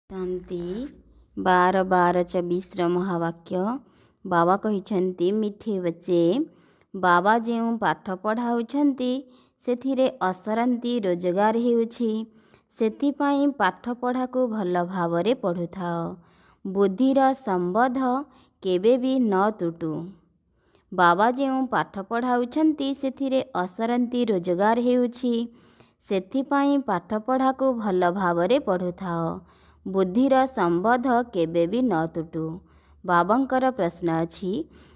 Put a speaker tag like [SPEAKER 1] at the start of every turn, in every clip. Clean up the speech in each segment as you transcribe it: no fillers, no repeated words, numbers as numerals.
[SPEAKER 1] शांति 12:12-24 महावाक्य बाबा कहिछन्ति मिठे बच्चे बाबा जो पाठ पढ़ाउछन्ति सेथिरे असरंती रोजगार हेउछि सेथिपाई पाठ पढ़ा को भल भावरे पढ़ुथाओ बुद्धिर संबंध केबे भी न तुटू। बाबा जो पाठ पढ़ाउछन्ति सेथिरे असरंती रोजगार हेउछि सेथिपाई पाठ पढ़ा को भल भावरे पढ़ुथाओ बुद्धिर संबंध केबे भी न तुटू। बाबांकर प्रश्न अछि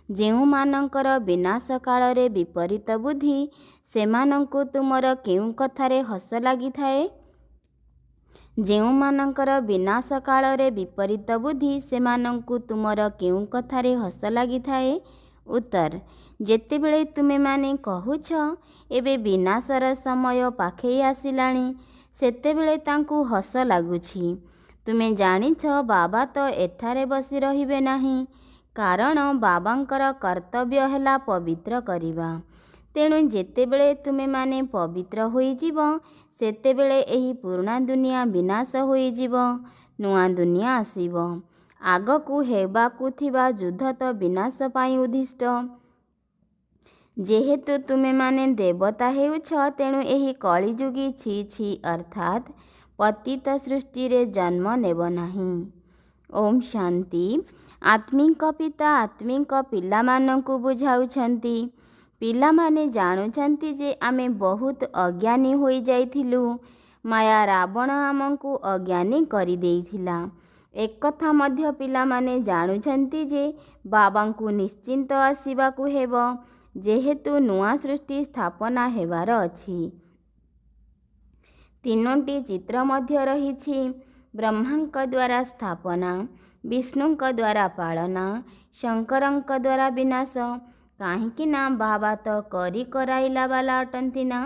[SPEAKER 1] जेउ मानंकर विनाश काल रे विपरीत बुद्धि सेमानंकु तुमर केउ कथारे हस लागि थाए। जेउ मानंकर विनाश काल रे विपरीत बुद्धि सेमानंकु तुमर केउ कथारे हस लागि थाए। उत्तर जेतेबेले तुमे माने कहुछ एबे विनाशर समय पाखे आसिलाणी सेतेबेले तांकु हस लागुछि। तुमे जानिछ बाबा तो एठारे बसी रहिबे नाही कारण बाबांकर कर्तव्य हैला पवित्र करिबा। तेणु जेतेबेले तुमे माने पवित्र होई जीव सेतेबेले एही पुराणा दुनिया विनाश होई जीव नुआ दुनिया आसीब। आगकू हेबाकू थिबा युद्ध तो विनाश पाई उद्दिष्ट। जेहेतु तुमे माने देवता हेउछ तेणु एही कलिजुगी छी छी अर्थात पतित सृष्टि रे जन्म नेब नाही। ओम शांति। आत्मिक पिता आत्मिक पिला मानंकु बुझाउछन्ति। पिला माने जानुछन्ति जे आमे बहुत अज्ञानी होई जाइथिलु माया रावण आमंकु अज्ञानी करि देइथिला। एक कथा मध्य पिला माने जानुछन्ति जे बाबांकु निश्चिंत आसीबाकू हेब जेहेतु नुआ सृष्टि स्थापना हेबार अछि। तीनोटी चित्र मध्य रहिछि ब्रह्मांक द्वारा स्थापना विष्णुंक द्वारा पालना शंकरंक द्वारा विनाश। काहेकि ना बाबा तो करी कराइला वाला अटंती ना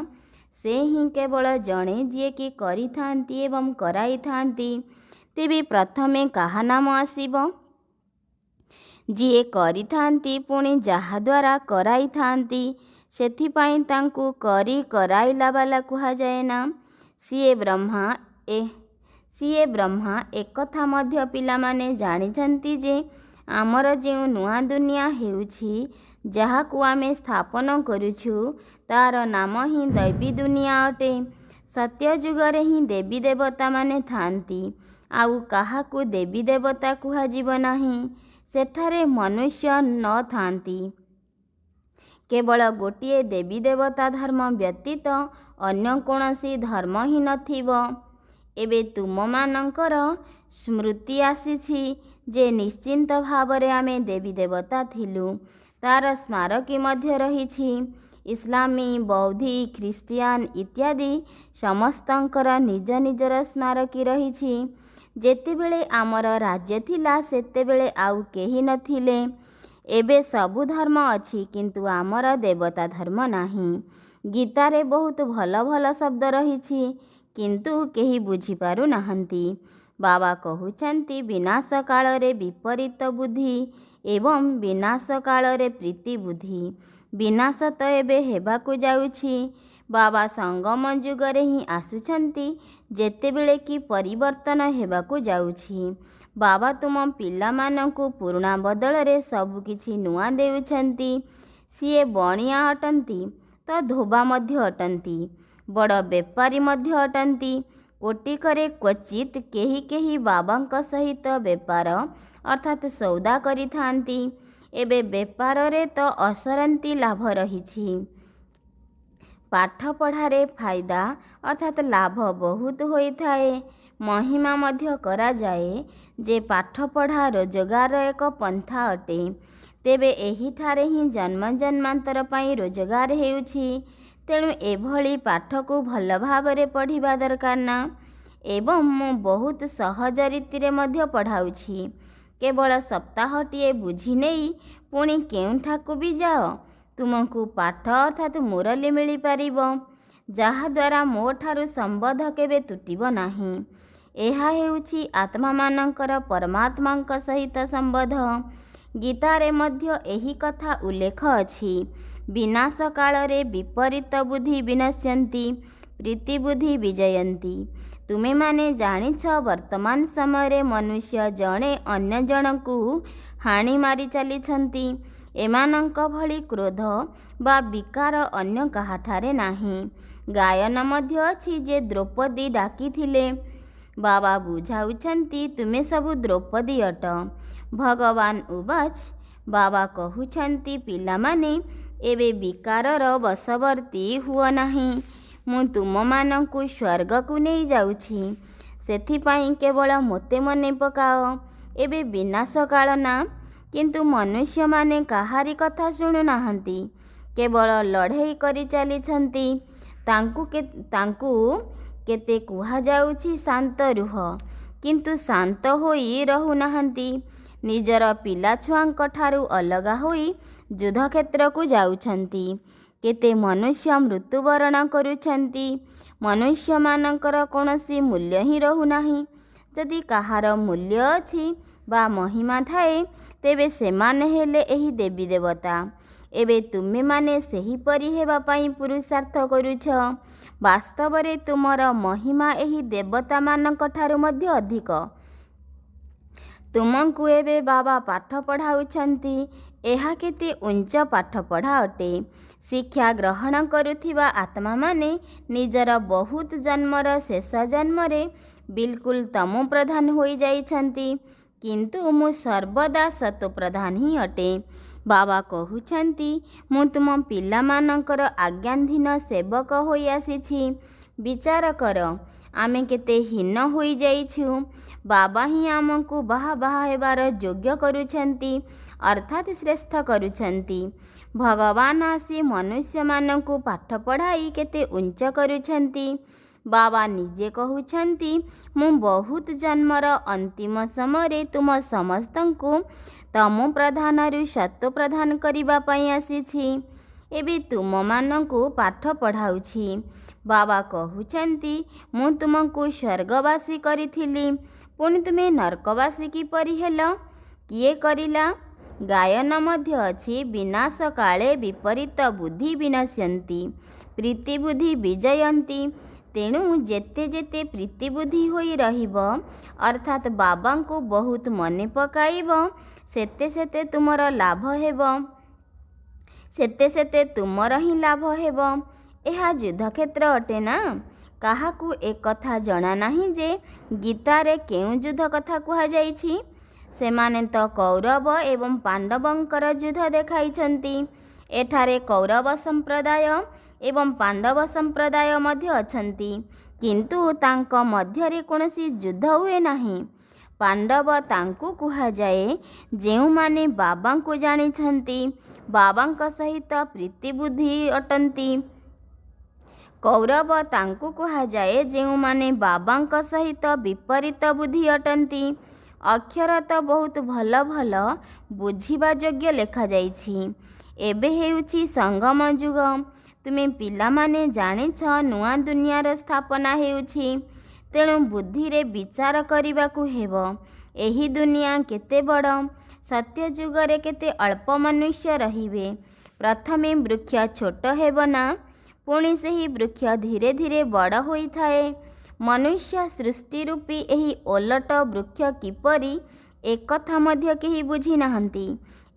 [SPEAKER 1] से ही केवल जणे जिए कि करी थांती एवं कराई थांती। तेबे प्रथमे काहा नाम आसीब जिए करी थांती पुणी जहा द्वारा कराई थांती सेथिपाई तांकु करी कराइला वाला कुहा जाए ना। सीए ब्रह्मा एक कथा मध्य पिला माने जानिछन्ति जे आमर जेउ नुआ दुनिया हेउछि जहाकू आमे स्थापन करुछु तार नाम ही दैवी दुनिया अटे। सत्य जुगरे ही देवी देवता माने थांती आउ काहाकू देवी देवता कुहा जीव नाही। सेठारे मनुष्य न थांती केवल गोटिए देवी देवता धर्म व्यतीत अन्य कोनसी धर्म ही नथिब। एबे तुम मानंकर स्मृति आसीछि जे निश्चिंत भावरे आमे देवी देवता थिलु तार स्मारकी मध्य रहिछि। इस्लामी बौद्धी ख्रिस्टियान इत्यादि समस्तंकर निज निजर स्मारकी रहिछि। जेतेबेले आमर राज्य थिला सेतेबेले आउ केही नथिले। एबे सबु धर्म अछि किंतु आमर देवता धर्म नाही। गीतारे बहुत भल भल शब्द रहिछि किंतु केही बुझी पारु नाहंती। बाबा कहुछन्ति विनाश काल रे विपरीत बुद्धि एवं विनाश काल रे प्रीति बुद्धि। विनाश तो एबे हेबाकू जाउछि। बाबा संगम जुगरे ही आसुछन्ति जेतेबेले कि परिवर्तन हेबाकू जाउछि। बाबा तुम पिला मानंकु पुराणा बदल रे सब किछि नुआ देउछन्ति। सीए बणिया अटंती तो धोबा मध्य अटंती बड़ बेपारी मध्य अटंती। कोटिकरे क्वचित केही केही बाबांक सहित बेपार अर्थात सौदा करि थांती। एबे बेपार रे तो असरंती लाभ रहिछि। पाठ पढ़ारे फायदा अर्थात लाभ बहुत होई थाए। महिमा मध्य करा जाए जे पाठ पढ़ा रोजगार एक पंथा अटे। तेबे एही ठारे ही जन्म जन्मांतर पाई रोजगार हेउछि। तेणु एभली पाठ को भल भावरे पढ़िबा दरकार ना। एवं मु बहुत सहज रीति मध्य पढ़ाउछि। केवल सप्ताहटिए बुझी नेई पुणी केउठाकू भी जाओ तुमको पाठ अर्थात मुरली मिली पारिबो जहा द्वारा मो ठारू संबंध केबे तुटिबो नाही। एहा हेउछि आत्मा मानंकर परमात्मांक सहित संबंध। गीतारे मध्य एही कथा उल्लेख अछि विनाश काल रे विपरीत बुद्धि विनश्यन्ति प्रीति बुद्धि विजयन्ति। ତୁମେମାନେ ଜାଣିଛ ବର୍ତ୍ତମାନ ସମୟରେ ମନୁଷ୍ୟ ଜଣେ ଅନ୍ୟ ଜଣକୁ ହାଣି ମାରି ଚାଲିଛନ୍ତି। ଏମାନଙ୍କ ଭଳି କ୍ରୋଧ ବା ବିକାର ଅନ୍ୟ କାହାଠାରେ ନାହିଁ। ଗାୟନ ମଧ୍ୟ ଅଛି ଯେ ଦ୍ରୌପଦୀ ଡାକିଥିଲେ। ବାବା ବୁଝାଉଛନ୍ତି ତୁମେ ସବୁ ଦ୍ରୌପଦୀ ଅଟ। ଭଗବାନ ଉବାଚ, ବାବା କହୁଛନ୍ତି ପିଲାମାନେ ଏବେ ବିକାରର ବଶବର୍ତ୍ତୀ ହୁଅ ନାହିଁ। ମୁଁ ତୁମମାନଙ୍କୁ ସ୍ୱର୍ଗକୁ ନେଇ ଯାଉଛି। ସେଥିପାଇଁ କେବଳ ମୋତେ ମନେ ପକାଅ। ଏବେ ବିନାଶ କାଳ ନା, କିନ୍ତୁ ମନୁଷ୍ୟମାନେ କାହାରି କଥା ଶୁଣୁନାହାନ୍ତି, କେବଳ ଲଢ଼େଇ କରି ଚାଲିଛନ୍ତି। ତାଙ୍କୁ କେତେ କୁହାଯାଉଛି ଶାନ୍ତ ରୁହ, କିନ୍ତୁ ଶାନ୍ତ ହୋଇ ରହୁନାହାନ୍ତି। ନିଜର ପିଲାଛୁଆଙ୍କ ଠାରୁ ଅଲଗା ହୋଇ ଯୁଦ୍ଧକ୍ଷେତ୍ରକୁ ଯାଉଛନ୍ତି। କେତେ ମନୁଷ୍ୟ ମୃତ୍ୟୁବରଣ କରୁଛନ୍ତି। ମନୁଷ୍ୟମାନଙ୍କର କୌଣସି ମୂଲ୍ୟ ହିଁ ରହୁନାହିଁ। ଯଦି କାହାର ମୂଲ୍ୟ ଅଛି ବା ମହିମା ଥାଏ, ତେବେ ସେମାନେ ହେଲେ ଏହି ଦେବୀ ଦେବତା। ଏବେ ତୁମେମାନେ ସେହିପରି ହେବା ପାଇଁ ପୁରୁଷାର୍ଥ କରୁଛ। ବାସ୍ତବରେ ତୁମର ମହିମା ଏହି ଦେବତାମାନଙ୍କ ଠାରୁ ମଧ୍ୟ ଅଧିକ। ତୁମକୁ ଏବେ ବାବା ପାଠ ପଢ଼ାଉଛନ୍ତି। ଏହା କେତେ ଉଚ୍ଚ ପାଠପଢ଼ା ଅଟେ। ଶିକ୍ଷା ଗ୍ରହଣ କରୁଥିବା ଆତ୍ମାମାନେ ନିଜର ବହୁତ ଜନ୍ମର ଶେଷ ଜନ୍ମରେ ବିଲକୁଲ ତମୋ ପ୍ରଧାନ ହୋଇଯାଇଛନ୍ତି, କିନ୍ତୁ ମୁଁ ସର୍ବଦା ସତୋ ପ୍ରଧାନ ହିଁ ଅଟେ। ବାବା କହୁଛନ୍ତି ମୁଁ ତୁମ ପିଲାମାନଙ୍କର ଆଜ୍ଞାଧୀନ ସେବକ ହୋଇ ଆସିଛି। ବିଚାର କର, ଆମେ କେତେ ହୀନ ହୋଇଯାଇଛୁ। ବାବା ହିଁ ଆମକୁ ବାହା ହେବାର ଯୋଗ୍ୟ କରୁଛନ୍ତି, ଅର୍ଥାତ୍ ଶ୍ରେଷ୍ଠ କରୁଛନ୍ତି। ଭଗବାନ ଆସି ମନୁଷ୍ୟମାନଙ୍କୁ ପାଠ ପଢ଼ାଇ କେତେ ଉଚ୍ଚ କରୁଛନ୍ତି। ବାବା ନିଜେ କହୁଛନ୍ତି ମୁଁ ବହୁତ ଜନ୍ମର ଅନ୍ତିମ ସମୟରେ ତୁମ ସମସ୍ତଙ୍କୁ ତମୋ ପ୍ରଧାନରୁ ସତୋ ପ୍ରଧାନ କରିବା ପାଇଁ ଆସିଛି। ଏବେ ତୁମମାନଙ୍କୁ ପାଠ ପଢ଼ାଉଛି। ବାବା କହୁଛନ୍ତି ମୁଁ ତୁମକୁ ସ୍ୱର୍ଗବାସୀ କରିଥିଲି, ପୁଣି ତୁମେ ନର୍କବାସୀ କିପରି ହେଲ? କିଏ କରିଲା? ଗାୟନ ମଧ୍ୟ ଅଛି ବିନାଶ କାଳେ ବିପରୀତ ବୁଦ୍ଧି ବିନଶ୍ୟନ୍ତି, ପ୍ରୀତିବୁଦ୍ଧି ବିଜୟନ୍ତି। ତେଣୁ ଯେତେ ଯେତେ ପ୍ରୀତିବୁଦ୍ଧି ହୋଇ ରହିବ, ଅର୍ଥାତ୍ ବାବାଙ୍କୁ ବହୁତ ମନେ ପକାଇବ, ସେତେ ସେତେ ତୁମର ଲାଭ ହେବ। ସେତେ ସେତେ ତୁମର ହିଁ ଲାଭ ହେବ। ଏହା ଯୁଦ୍ଧକ୍ଷେତ୍ର ଅଟେ ନା? କାହାକୁ ଏକଥା ଜଣା ନାହିଁ ଯେ ଗୀତାରେ କେଉଁ ଯୁଦ୍ଧ କଥା କୁହାଯାଇଛି? ସେମାନେ ତ କୌରବ ଏବଂ ପାଣ୍ଡବଙ୍କର ଯୁଦ୍ଧ ଦେଖାଇଛନ୍ତି। ଏଠାରେ କୌରବ ସମ୍ପ୍ରଦାୟ ଏବଂ ପାଣ୍ଡବ ସମ୍ପ୍ରଦାୟ ମଧ୍ୟ ଅଛନ୍ତି, କିନ୍ତୁ ତାଙ୍କ ମଧ୍ୟରେ କୌଣସି ଯୁଦ୍ଧ ହୁଏ ନାହିଁ। ପାଣ୍ଡବ ତାଙ୍କୁ କୁହାଯାଏ ଯେଉଁମାନେ ବାବାଙ୍କୁ ଜାଣିଛନ୍ତି, ବାବାଙ୍କ ସହିତ ପ୍ରୀତିବୁଦ୍ଧି ଅଟନ୍ତି। କୌରବ ତାଙ୍କୁ କୁହାଯାଏ ଯେଉଁମାନେ ବାବାଙ୍କ ସହିତ ବିପରୀତ ବୁଦ୍ଧି ଅଟନ୍ତି। ଅକ୍ଷର ତ ବହୁତ ଭଲ ଭଲ ବୁଝିବା ଯୋଗ୍ୟ ଲେଖାଯାଇଛି। ଏବେ ହେଉଛି ସଙ୍ଗମ ଯୁଗ। ତୁମେ ପିଲାମାନେ ଜାଣିଛ ନୂଆ ଦୁନିଆର ସ୍ଥାପନା ହେଉଛି। ତେଣୁ ବୁଦ୍ଧିରେ ବିଚାର କରିବାକୁ ହେବ। ଏହି ଦୁନିଆ କେତେ ବଡ଼। ସତ୍ୟ ଯୁଗରେ କେତେ ଅଳ୍ପ ମନୁଷ୍ୟ ରହିବେ। ପ୍ରଥମେ ବୃକ୍ଷ ଛୋଟ ହେବ ନା, ପୁଣି ସେହି ବୃକ୍ଷ ଧୀରେ ଧୀରେ ବଡ଼ ହୋଇଥାଏ। ମନୁଷ୍ୟ ସୃଷ୍ଟି ରୂପୀ ଏହି ଓଲଟ ବୃକ୍ଷ କିପରି, ଏକଥା ମଧ୍ୟ କେହି ବୁଝିନାହାନ୍ତି।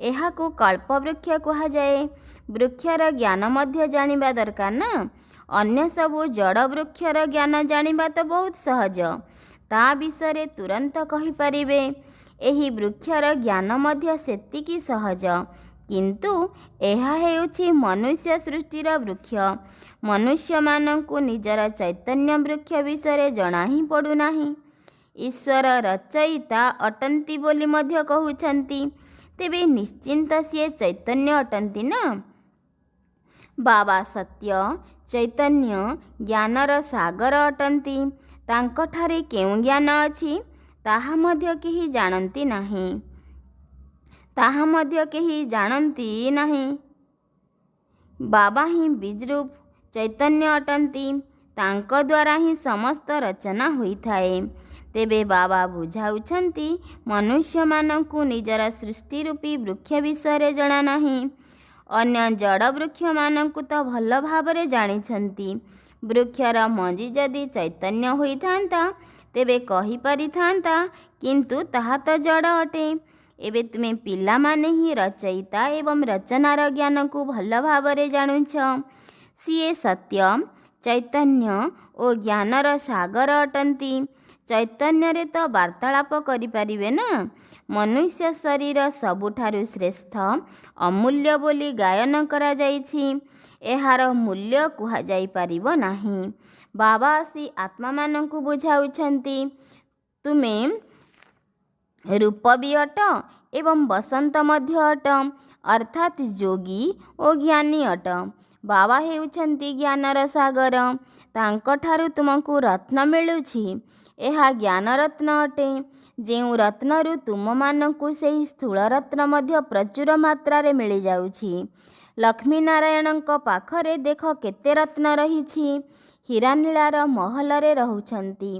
[SPEAKER 1] ଏହାକୁ କଳ୍ପବୃକ୍ଷ କୁହାଯାଏ। ବୃକ୍ଷର ଜ୍ଞାନ ମଧ୍ୟ ଜାଣିବା ଦରକାର ନା। ଅନ୍ୟ ସବୁ ଜଡ଼ ବୃକ୍ଷର ଜ୍ଞାନ ଜାଣିବା ତ ବହୁତ ସହଜ, ତା ବିଷୟରେ ତୁରନ୍ତ କହିପାରିବେ। ଏହି ବୃକ୍ଷର ଜ୍ଞାନ ମଧ୍ୟ ସେତିକି ସହଜ, କିନ୍ତୁ ଏହା ହେଉଛି ମନୁଷ୍ୟ ସୃଷ୍ଟିର ବୃକ୍ଷ। ମନୁଷ୍ୟମାନଙ୍କୁ ନିଜର ଚୈତନ୍ୟ ବୃକ୍ଷ ବିଷୟରେ ଜଣା ହିଁ ପଡ଼ୁନାହିଁ। ଈଶ୍ୱର ରଚୟିତା ଅଟନ୍ତି ବୋଲି ମଧ୍ୟ କହୁଛନ୍ତି, ତେବେ ନିଶ୍ଚିନ୍ତ ସିଏ ଚୈତନ୍ୟ ଅଟନ୍ତି ନା? ବାବା ସତ୍ୟ, ଚୈତନ୍ୟ, ଜ୍ଞାନର ସାଗର ଅଟନ୍ତି। ତାଙ୍କଠାରେ କେଉଁ ଜ୍ଞାନ ଅଛି, ତାହା ମଧ୍ୟ କେହି ଜାଣନ୍ତି ନାହିଁ। ବାବା ହିଁ ବିଜରୂପ ଚୈତନ୍ୟ ଅଟନ୍ତି। ତାଙ୍କ ଦ୍ୱାରା ହିଁ ସମସ୍ତ ରଚନା ହୋଇଥାଏ। ତେବେ ବାବା ବୁଝାଉଛନ୍ତି ମନୁଷ୍ୟମାନଙ୍କୁ ନିଜର ସୃଷ୍ଟି ରୂପୀ ବୃକ୍ଷ ବିଷୟରେ ଜଣା ନାହିଁ। ଅନ୍ୟ ଜଡ଼ ବୃକ୍ଷମାନଙ୍କୁ ତ ଭଲ ଭାବରେ ଜାଣିଛନ୍ତି। ବୃକ୍ଷର ମଞ୍ଜି ଯଦି ଚୈତନ୍ୟ ହୋଇଥାନ୍ତା ତେବେ କହିପାରିଥାନ୍ତା, କିନ୍ତୁ ତାହା ତ ଜଡ଼ ଅଟେ। ଏବେ ତୁମେ ପିଲାମାନେ ହିଁ ରଚୟିତା ଏବଂ ରଚନାର ଜ୍ଞାନକୁ ଭଲ ଭାବରେ ଜାଣୁଛ। ସିଏ ସତ୍ୟ, ଚୈତନ୍ୟ ଓ ଜ୍ଞାନର ସାଗର ଅଟନ୍ତି। ଚୈତନ୍ୟରେ ତ ବାର୍ତ୍ତାଳାପ କରିପାରିବେ ନା। ମନୁଷ୍ୟ ଶରୀର ସବୁଠାରୁ ଶ୍ରେଷ୍ଠ, ଅମୂଲ୍ୟ ବୋଲି ଗାୟନ କରାଯାଇଛି। ଏହାର ମୂଲ୍ୟ କୁହାଯାଇପାରିବ ନାହିଁ। ବାବା ଆସି ଆତ୍ମାମାନଙ୍କୁ ବୁଝାଉଛନ୍ତି, ତୁମେ ରୂପ ବି ଅଟ ଏବଂ ବସନ୍ତ ମଧ୍ୟ ଅଟ, ଅର୍ଥାତ୍ ଯୋଗୀ ଓ ଜ୍ଞାନୀ ଅଟ। ବାବା ହେଉଛନ୍ତି ଜ୍ଞାନର ସାଗର। ତାଙ୍କଠାରୁ ତୁମକୁ ରତ୍ନ ମିଳୁଛି। ଏହା ଜ୍ଞାନ ରତ୍ନ ଅଟେ। ଯେଉଁ ରତ୍ନରୁ ତୁମମାନଙ୍କୁ ସେହି ସ୍ଥୂଳ ରତ୍ନ ମଧ୍ୟ ପ୍ରଚୁର ମାତ୍ରାରେ ମିଳିଯାଉଛି। ଲକ୍ଷ୍ମୀନାରାୟଣଙ୍କ ପାଖରେ ଦେଖ କେତେ ରତ୍ନ ରହିଛି। ହୀରାନୀଳାର ମହଲରେ ରହୁଛନ୍ତି।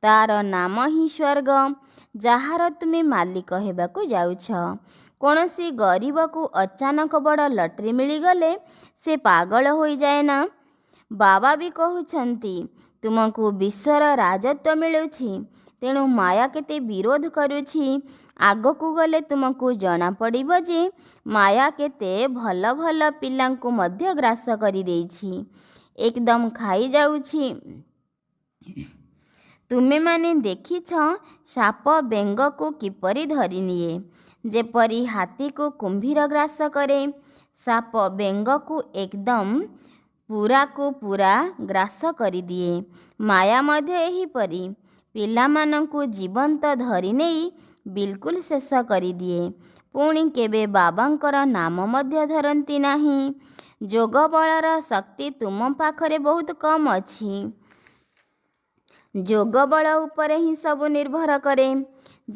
[SPEAKER 1] ତାର ନାମ ହିଁ ସ୍ୱର୍ଗ, ଯାହାର ତୁମେ ମାଲିକ ହେବାକୁ ଯାଉଛ। କୌଣସି ଗରିବକୁ ଅଚାନକ ବଡ଼ ଲଟେରୀ ମିଳିଗଲେ ସେ ପାଗଳ ହୋଇଯାଏ ନା। ବାବା ବି କହୁଛନ୍ତି, ତୁମକୁ ବିଶ୍ୱର ରାଜତ୍ୱ ମିଳୁଛି, ତେଣୁ ମାୟା କେତେ ବିରୋଧ କରୁଛି। ଆଗକୁ ଗଲେ ତୁମକୁ ଜଣାପଡ଼ିବ ଯେ ମାୟା କେତେ ଭଲ ଭଲ ପିଲାଙ୍କୁ ମଧ୍ୟ ଗ୍ରାସ କରିଦେଇଛି, ଏକଦମ ଖାଇଯାଉଛି। ତୁମେମାନେ ଦେଖିଛ ସାପ ବେଙ୍ଗକୁ କିପରି ଧରିନିଏ, ଯେପରି ହାତୀକୁ କୁମ୍ଭୀର ଗ୍ରାସ କରେ। ସାପ ବେଙ୍ଗକୁ ଏକଦମ ପୁରାକୁ ପୁରା ଗ୍ରାସ କରିଦିଏ। ମାୟା ମଧ୍ୟ ଏହିପରି ପିଲାମାନଙ୍କୁ ଜୀବନ୍ତ ଧରିନେଇ ବିଲକୁଲ ଶେଷ କରିଦିଏ। ପୁଣି କେବେ ବାବାଙ୍କର ନାମ ମଧ୍ୟ ଧରନ୍ତି ନାହିଁ। ଯୋଗ ବଳର ଶକ୍ତି ତୁମ ପାଖରେ ବହୁତ କମ୍ ଅଛି। ଯୋଗ ବଳ ଉପରେ ହିଁ ସବୁ ନିର୍ଭର କରେ।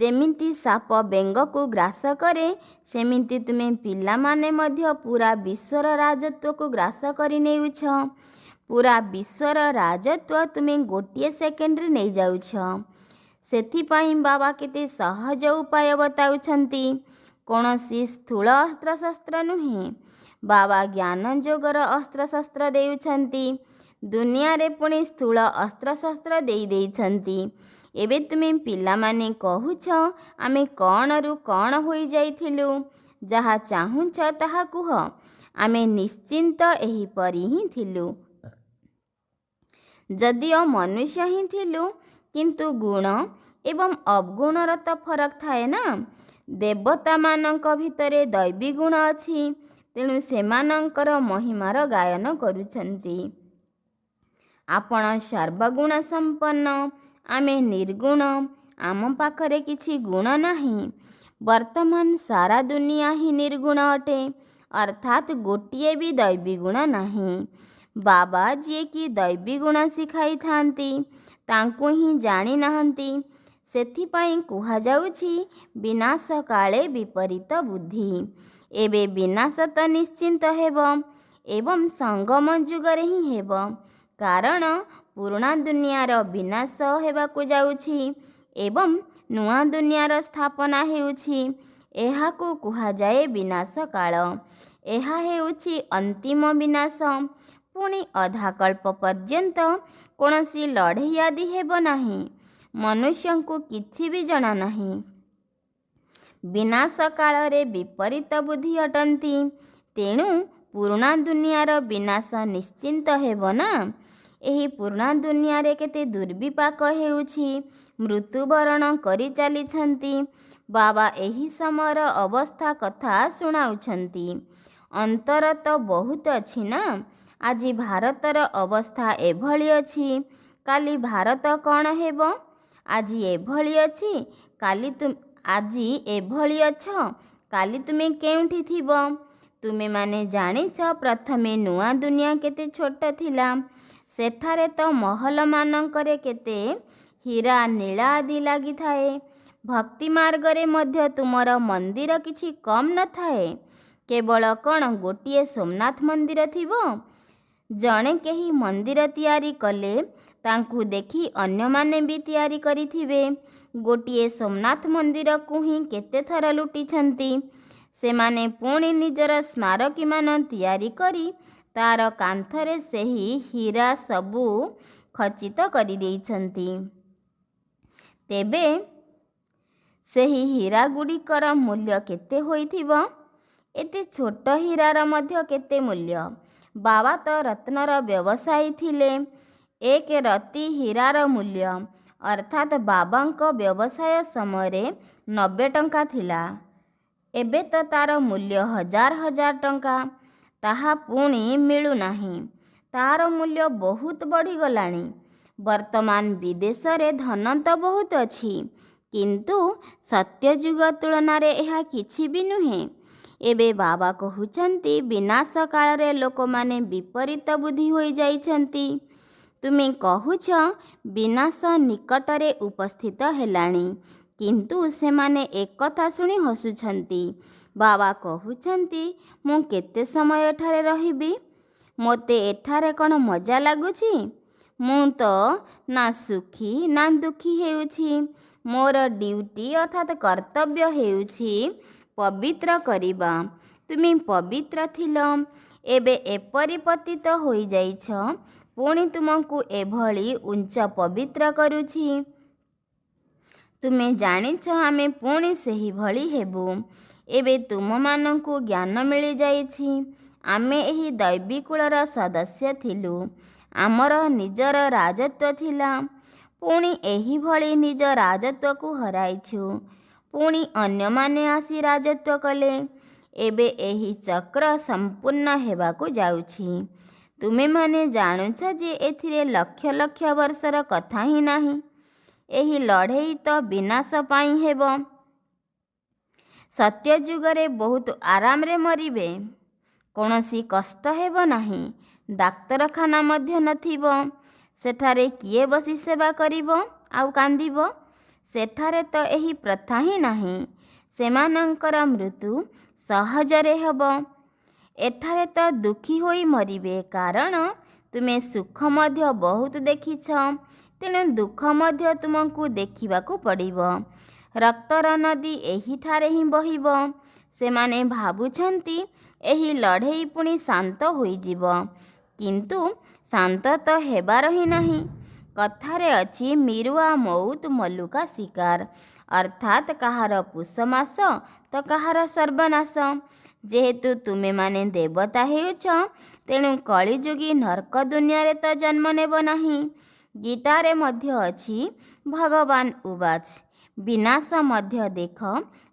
[SPEAKER 1] ଯେମିତି ସାପ ବେଙ୍ଗକୁ ଗ୍ରାସ କରେ, ସେମିତି ତୁମେ ପିଲାମାନେ ମଧ୍ୟ ପୁରା ବିଶ୍ୱର ରାଜତ୍ୱକୁ ଗ୍ରାସ କରି ନେଉଛ। ପୁରା ବିଶ୍ୱର ରାଜତ୍ୱ ତୁମେ ଗୋଟିଏ ସେକେଣ୍ଡରେ ନେଇଯାଉଛ। ସେଥିପାଇଁ ବାବା କେତେ ସହଜ ଉପାୟ ବତାଉଛନ୍ତି। କୌଣସି ସ୍ଥୂଳ ଅସ୍ତ୍ରଶସ୍ତ୍ର ନୁହେଁ, ବାବା ଜ୍ଞାନ ଯୋଗର ଅସ୍ତ୍ରଶସ୍ତ୍ର ଦେଉଛନ୍ତି। ଦୁନିଆରେ ପୁଣି ସ୍ଥୂଳ ଅସ୍ତ୍ରଶସ୍ତ୍ର ଦେଇଛନ୍ତି। ଏବେ ତୁମେ ପିଲାମାନେ କହୁଛ, ଆମେ କ'ଣରୁ କ'ଣ ହୋଇଯାଇଥିଲୁ। ଯାହା ଚାହୁଁଛ ତାହା କୁହ। ଆମେ ନିଶ୍ଚିନ୍ତ ଏହିପରି ହିଁ ଥିଲୁ। ଯଦିଓ ମନୁଷ୍ୟ ହିଁ ଥିଲୁ, କିନ୍ତୁ ଗୁଣ ଏବଂ ଅବଗୁଣର ତ ଫରକ ଥାଏ ନା। ଦେବତାମାନଙ୍କ ଭିତରେ ଦୈବୀ ଗୁଣ ଅଛି, ତେଣୁ ସେମାନଙ୍କର ମହିମାର ଗାୟନ କରୁଛନ୍ତି। ଆପଣ ସର୍ବଗୁଣ ସମ୍ପନ୍ନ, ଆମେ ନିର୍ଗୁଣ। ଆମ ପାଖରେ କିଛି ଗୁଣ ନାହିଁ। ବର୍ତ୍ତମାନ ସାରା ଦୁନିଆ ହିଁ ନିର୍ଗୁଣ ଅଟେ, ଅର୍ଥାତ୍ ଗୋଟିଏ ବି ଦୈବୀ ଗୁଣ ନାହିଁ। ବାବା ଯିଏକି ଦୈବୀ ଗୁଣ ଶିଖାଇଥାନ୍ତି, ତାଙ୍କୁ ହିଁ ଜାଣିନାହାନ୍ତି। ସେଥିପାଇଁ କୁହାଯାଉଛି ବିନାଶ କାଳେ ବିପରୀତ ବୁଦ୍ଧି। ଏବେ ବିନାଶ ତ ନିଶ୍ଚିନ୍ତ ହେବ ଏବଂ ସଙ୍ଗମ ଯୁଗରେ ହିଁ ହେବ, କାରଣ ପୁରୁଣା ଦୁନିଆର ବିନାଶ ହେବାକୁ ଯାଉଛି ଏବଂ ନୂଆ ଦୁନିଆର ସ୍ଥାପନା ହେଉଛି। ଏହାକୁ କୁହାଯାଏ ବିନାଶ କାଳ। ଏହା ହେଉଛି ଅନ୍ତିମ ବିନାଶ। ପୁଣି ଅଧାକଳ୍ପ ପର୍ଯ୍ୟନ୍ତ କୌଣସି ଲଢ଼େଇ ଆଦି ହେବ ନାହିଁ। ମନୁଷ୍ୟଙ୍କୁ କିଛି ବି ଜଣା ନାହିଁ। ବିନାଶ କାଳରେ ବିପରୀତ ବୁଦ୍ଧି ଅଟନ୍ତି, ତେଣୁ ପୁରୁଣା ଦୁନିଆର ବିନାଶ ନିଶ୍ଚିନ୍ତ ହେବ ନା। ଏହି ପୁରୁଣା ଦୁନିଆରେ କେତେ ଦୁର୍ବିପାକ ହେଉଛି, ମୃତ୍ୟୁବରଣ କରି ଚାଲିଛନ୍ତି। ବାବା ଏହି ସମୟର ଅବସ୍ଥା କଥା ଶୁଣାଉଛନ୍ତି। ଅନ୍ତର ତ ବହୁତ ଅଛି ନା। ଆଜି ଭାରତର ଅବସ୍ଥା ଏଭଳି ଅଛି, କାଲି ଭାରତ କ'ଣ ହେବ? ଆଜି ଏଭଳି ଅଛି, ଆଜି ଏଭଳି ଅଛ, କାଲି ତୁମେ କେଉଁଠି ଥିବ? ତୁମେମାନେ ଜାଣିଛ ପ୍ରଥମେ ନୂଆ ଦୁନିଆ କେତେ ଛୋଟ ଥିଲା। ସେଠାରେ ତ ମହଲମାନଙ୍କରେ କେତେ ହୀରା ନୀଳା ଆଦି ଲାଗିଥାଏ। ଭକ୍ତି ମାର୍ଗରେ ମଧ୍ୟ ତୁମର ମନ୍ଦିର କିଛି କମ୍ ନଥାଏ। କେବଳ କ'ଣ ଗୋଟିଏ ସୋମନାଥ ମନ୍ଦିର ଥିବ? ଜଣେ କେହି ମନ୍ଦିର ତିଆରି କଲେ ତାଙ୍କୁ ଦେଖି ଅନ୍ୟମାନେ ବି ତିଆରି କରିଥିବେ। ଗୋଟିଏ ସୋମନାଥ ମନ୍ଦିରକୁ ହିଁ କେତେଥର ଲୁଟିଛନ୍ତି। ସେମାନେ ପୁଣି ନିଜର ସ୍ମାରକୀମାନ ତିଆରି କରି ତାର କାନ୍ଥରେ ସେହି ହୀରା ସବୁ ଖଚିତ କରିଦେଇଛନ୍ତି। ତେବେ ସେହି ହୀରାଗୁଡ଼ିକର ମୂଲ୍ୟ କେତେ ହୋଇଥିବ? ଏତେ ଛୋଟ ହୀରାର ମଧ୍ୟ କେତେ ମୂଲ୍ୟ? ବାବା ତ ରତ୍ନର ବ୍ୟବସାୟୀ ଥିଲେ। ଏକ ରତି ହୀରାର ମୂଲ୍ୟ ଅର୍ଥାତ୍ ବାବାଙ୍କ ବ୍ୟବସାୟ ସମୟରେ 90 ଟଙ୍କା ଥିଲା। ଏବେ ତ ତାର ମୂଲ୍ୟ ହଜାର ହଜାର ଟଙ୍କା। ତାହା ପୁଣି ମିଳୁନାହିଁ। ତାର ମୂଲ୍ୟ ବହୁତ ବଢ଼ିଗଲାଣି। ବର୍ତ୍ତମାନ ବିଦେଶରେ ଧନ ତ ବହୁତ ଅଛି, କିନ୍ତୁ ସତ୍ୟଯୁଗ ତୁଳନାରେ ଏହା କିଛି ବି ନୁହେଁ। ଏବେ ବାବା କହୁଛନ୍ତି ବିନାଶ କାଳରେ ଲୋକମାନେ ବିପରୀତ ବୁଦ୍ଧି ହୋଇଯାଇଛନ୍ତି। ତୁମେ କହୁଛ ବିନାଶ ନିକଟରେ ଉପସ୍ଥିତ ହେଲାଣି, କିନ୍ତୁ ସେମାନେ ଏକଥା ଶୁଣି ହସୁଛନ୍ତି। ବାବା କହୁଛନ୍ତି ମୁଁ କେତେ ସମୟ ଏଠାରେ ରହିବି? ମୋତେ ଏଠାରେ କ'ଣ ମଜା ଲାଗୁଛି? ମୁଁ ତ ନା ସୁଖୀ ନା ଦୁଃଖୀ ହେଉଛି। ମୋର ଡ୍ୟୁଟି ଅର୍ଥାତ୍ କର୍ତ୍ତବ୍ୟ ହେଉଛି ପବିତ୍ର କରିବା। ତୁମେ ପବିତ୍ର ଥିଲ, ଏବେ ଏପରି ପତିତ ହୋଇଯାଇଛ, ପୁଣି ତୁମକୁ ଏଭଳି ଉଚ୍ଚ ପବିତ୍ର କରୁଛି। ତୁମେ ଜାଣିଛ ଆମେ ପୁଣି ସେହିଭଳି ହେବୁ। ଏବେ ତୁମମାନଙ୍କୁ ଜ୍ଞାନ ମିଳିଯାଇଛି। ଆମେ ଏହି ଦୈବୀକୁଳର ସଦସ୍ୟ ଥିଲୁ। ଆମର ନିଜର ରାଜତ୍ୱ ଥିଲା, ପୁଣି ଏହିଭଳି ନିଜ ରାଜତ୍ୱକୁ ହରାଇଛୁ। ପୁଣି ଅନ୍ୟମାନେ ଆସି ରାଜତ୍ୱ କଲେ। ଏବେ ଏହି ଚକ୍ର ସମ୍ପୂର୍ଣ୍ଣ ହେବାକୁ ଯାଉଛି। ତୁମେମାନେ ଜାଣୁଛ ଯେ ଏଥିରେ ଲକ୍ଷ ଲକ୍ଷ ବର୍ଷର କଥା ହିଁ ନାହିଁ। ଏହି ଲଢ଼େଇ ତ ବିନାଶ ପାଇଁ ହେବ। ସତ୍ୟଯୁଗରେ ବହୁତ ଆରାମରେ ମରିବେ। କୌଣସି କଷ୍ଟ ହେବ ନାହିଁ। ଡାକ୍ତରଖାନା ମଧ୍ୟ ନଥିବ। ସେଠାରେ କିଏ ବସି ସେବା କରିବ ଆଉ କାନ୍ଦିବ? ସେଠାରେ ତ ଏହି ପ୍ରଥା ହିଁ ନାହିଁ। ସେମାନଙ୍କର ମୃତ୍ୟୁ ସହଜରେ ହେବ। ଏଠାରେ ତ ଦୁଃଖୀ ହୋଇ ମରିବେ, କାରଣ ତୁମେ ସୁଖ ମଧ୍ୟ ବହୁତ ଦେଖିଛ। ତେଣୁ ଦୁଃଖ ମଧ୍ୟ ତୁମକୁ ଦେଖିବାକୁ ପଡ଼ିବ। ରକ୍ତର ନଦୀ ଏହିଠାରେ ହିଁ ବହିବ। ସେମାନେ ଭାବୁଛନ୍ତି ଏହି ଲଢ଼େଇ ପୁଣି ଶାନ୍ତ ହୋଇଯିବ, କିନ୍ତୁ ଶାନ୍ତ ତ ହେବାର ହିଁ ନାହିଁ। କଥାରେ ଅଛି ମିରୁଆ ମଉତ ମଲୁକା ଶିକାର, ଅର୍ଥାତ୍ କାହାର ପୁଷ ମାସ ତ କାହାର ସର୍ବନାଶ। ଯେହେତୁ ତୁମେମାନେ ଦେବତା ହେଉଛ, ତେଣୁ କଳିଯୁଗୀ ନର୍କ ଦୁନିଆରେ ତ ଜନ୍ମ ନେବ ନାହିଁ। ଗୀତାରେ ମଧ୍ୟ ଅଛି ଭଗବାନ ଉବାଚ, ବିନାଶ ମଧ୍ୟ ଦେଖ,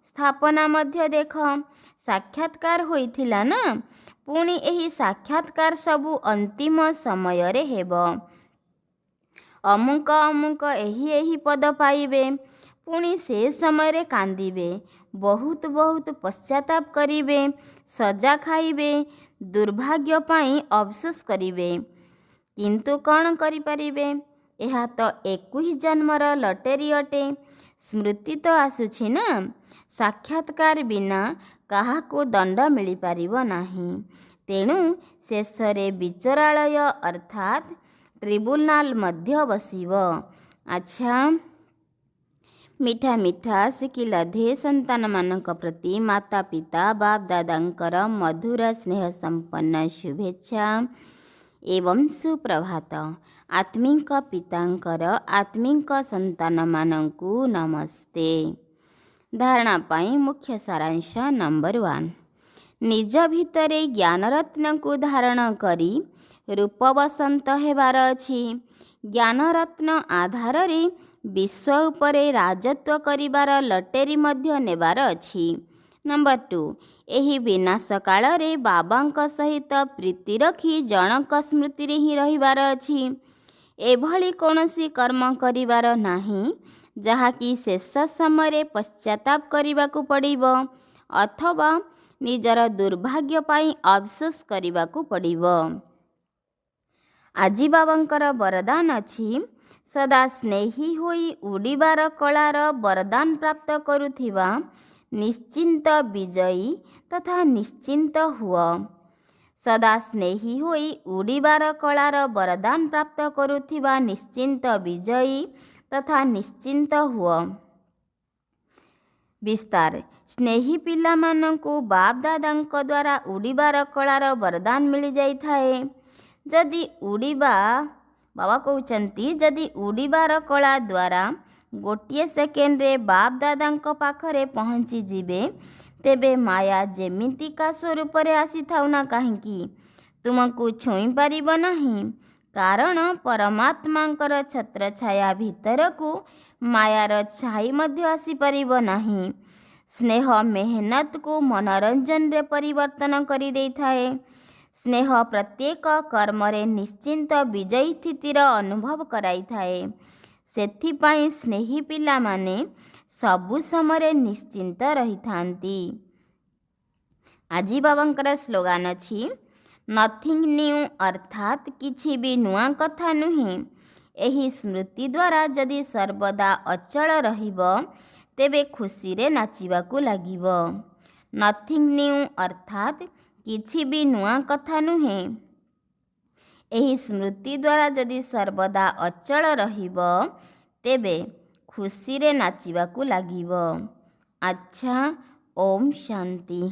[SPEAKER 1] ସ୍ଥାପନା ମଧ୍ୟ ଦେଖ। ସାକ୍ଷାତକାର ହୋଇଥିଲା ନା? ପୁଣି ଏହି ସାକ୍ଷାତକାର ସବୁ ଅନ୍ତିମ ସମୟରେ ହେବ। ଅମୁକ ଅମୁକ ଏହି ପଦ ପାଇବେ। ପୁଣି ସେ ସମୟରେ କାନ୍ଦିବେ, ବହୁତ ବହୁତ ପଶ୍ଚାତାପ କରିବେ, ସଜା ଖାଇବେ, ଦୁର୍ଭାଗ୍ୟ ପାଇଁ ଅଫସୋସ କରିବେ। କିନ୍ତୁ କ'ଣ କରିପାରିବେ? ଏହା ତ 21 ଜନ୍ମର ଲଟେରୀ ଅଟେ। ସ୍ମୃତି ତ ଆସୁଛି ନା? ସାକ୍ଷାତକାର ବିନା କାହାକୁ ଦଣ୍ଡ ମିଳିପାରିବ ନାହିଁ। ତେଣୁ ଶେଷରେ ବିଚାରାଳୟ ଅର୍ଥାତ୍ ଟ୍ରିବ୍ୟୁନାଲ ମଧ୍ୟ ବସିବ। ଆଚ୍ଛା, ମିଠା ମିଠା ଶିଖିଲଧେ ସନ୍ତାନମାନଙ୍କ ପ୍ରତି ମାତା ପିତା ବାପ ଦାଦାଙ୍କର ମଧୁର ସ୍ନେହ ସମ୍ପନ୍ନ ଶୁଭେଚ୍ଛା ଏବଂ ସୁପ୍ରଭାତ। ଆତ୍ମିକ ପିତାଙ୍କର ଆତ୍ମିକ ସନ୍ତାନମାନଙ୍କୁ ନମସ୍ତେ। ଧାରଣା ପାଇଁ ମୁଖ୍ୟ ସାରାଂଶ ନମ୍ବର 1। ନିଜ ଭିତରେ ଜ୍ଞାନରତ୍ନକୁ ଧାରଣ କରି ରୂପବସନ୍ତ ହେବାର ଅଛି। ଜ୍ଞାନରତ୍ନ ଆଧାରରେ ବିଶ୍ୱ ଉପରେ ରାଜତ୍ୱ କରିବାର ଲଟେରୀ ମଧ୍ୟ ନେବାର ଅଛି। ନମ୍ବର 2, ଏହି ବିନାଶ କାଳରେ ବାବାଙ୍କ ସହିତ ପ୍ରୀତି ରଖି ଜଣଙ୍କ ସ୍ମୃତିରେ ହିଁ ରହିବାର ଅଛି। ଏଭଳି କୌଣସି କର୍ମ କରିବାର ନାହିଁ ଯାହାକି ଶେଷ ସମୟରେ ପଶ୍ଚାତାପ କରିବାକୁ ପଡ଼ିବ ଅଥବା ନିଜର ଦୁର୍ଭାଗ୍ୟ ପାଇଁ ଅଫସୋସ କରିବାକୁ ପଡ଼ିବ। ଆଜି ବାବାଙ୍କର ବରଦାନ ଅଛି, ସଦା ସ୍ନେହୀ ହୋଇ ଉଡ଼ିବାର କଳାର ବରଦାନ ପ୍ରାପ୍ତ କରୁଥିବା ନିଶ୍ଚିନ୍ତ ବିଜୟୀ ତଥା ନିଶ୍ଚିନ୍ତ ହୁଅ। ସଦା ସ୍ନେହୀ ହୋଇ ଉଡ଼ିବାର କଳାର ବରଦାନ ପ୍ରାପ୍ତ କରୁଥିବା ନିଶ୍ଚିନ୍ତ ବିଜୟୀ ତଥା ନିଶ୍ଚିନ୍ତ ହୁଅ। ବିସ୍ତାର। ସ୍ନେହୀ ପିଲାମାନଙ୍କୁ ବାପ ଦାଦାଙ୍କ ଦ୍ୱାରା ଉଡ଼ିବାର କଳାର ବରଦାନ ମିଳିଯାଇଥାଏ। ଯଦି ବାବା କହୁଛନ୍ତି ଯଦି ଉଡ଼ିବାର କଳା ଦ୍ୱାରା ଗୋଟିଏ ସେକେଣ୍ଡରେ ବାପ ଦାଦାଙ୍କ ପାଖରେ ପହଞ୍ଚିଯିବେ, ତେବେ ମାୟା ଯେମିତିକା ସ୍ୱରୂପରେ ଆସିଥାଉ ନା କାହିଁକି ତୁମକୁ ଛୁଇଁ ପାରିବ ନାହିଁ। କାରଣ ପରମାତ୍ମାଙ୍କର ଛତ୍ରଛାୟା ଭିତରକୁ ମାୟାର ଛାଇ ମଧ୍ୟ ଆସିପାରିବ ନାହିଁ। ସ୍ନେହ ମେହନତକୁ ମନୋରଞ୍ଜନରେ ପରିବର୍ତ୍ତନ କରିଦେଇଥାଏ। ସ୍ନେହ ପ୍ରତ୍ୟେକ କର୍ମରେ ନିଶ୍ଚିନ୍ତ ବିଜୟୀ ସ୍ଥିତିର ଅନୁଭବ କରାଇଥାଏ। ସେଥିପାଇଁ ସ୍ନେହୀ ପିଲାମାନେ ସବୁ ସମୟରେ ନିଶ୍ଚିନ୍ତ ରହିଥାନ୍ତି। ଆଜି ବାବାଙ୍କର ସ୍ଲୋଗାନ ଅଛି, ନଥିଙ୍ଗ ନ୍ୟୁ, ଅର୍ଥାତ୍ କିଛି ବି ନୂଆ କଥା ନୁହେଁ। ଏହି ସ୍ମୃତି ଦ୍ୱାରା ଯଦି ସର୍ବଦା ଅଚଳ ରହିବ, ତେବେ ଖୁସିରେ ନାଚିବାକୁ ଲାଗିବ। ନଥିଙ୍ଗ ନ୍ୟୁ ଅର୍ଥାତ୍ କିଛି ବି ନୂଆ କଥା ନୁହେଁ। ଏହି ସ୍ମୃତି ଦ୍ୱାରା ଯଦି ସର୍ବଦା ଅଚଳ ରହିବ, ତେବେ ଖୁସିରେ ନାଚିବାକୁ ଲାଗିବ। ଆଚ୍ଛା, ଓମ୍ ଶାନ୍ତି।